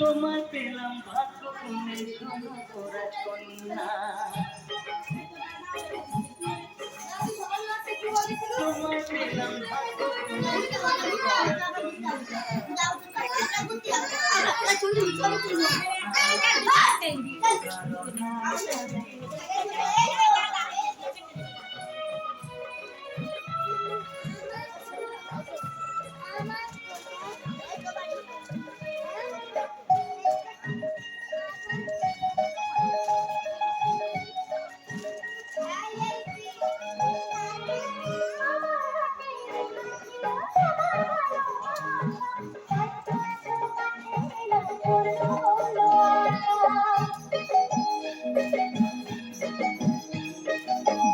তোমায় পেলাম ভাগ্য তুমি সমপরা কন্যা তোমায় পেলাম ভাগ্য তুমি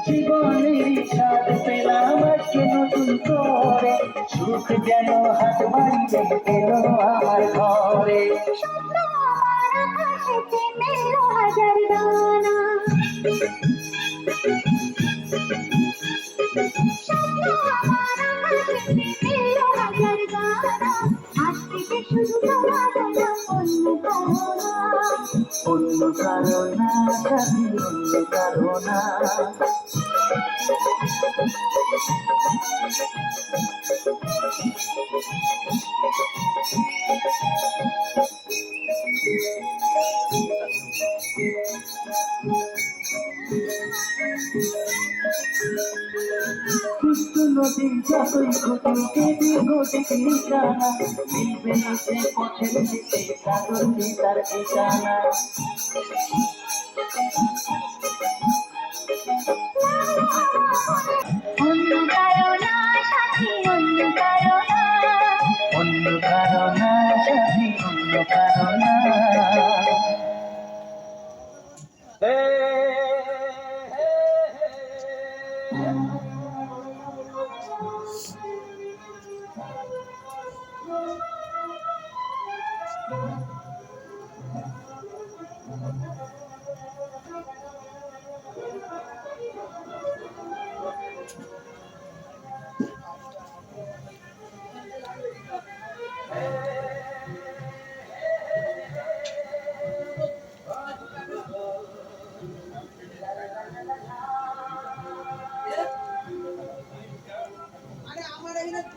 জীবনের স্বাদ পেলাম আজকে নতুন করে সুখ যেন হাত বাড়িয়ে পেল আমার ঘরে হাজার দানা অন্য কারণা সাথী অন্য কারণা কৃষ্ণ নদী যতই ঘটে ঘটে ঠিকানা মিলবে সে পথের দিকে সাগর তার ঠিকানা অন্য কারণা সাথী অন্য কারণা অন্য কারণা সাথী অন্য কারণা আমার এখানে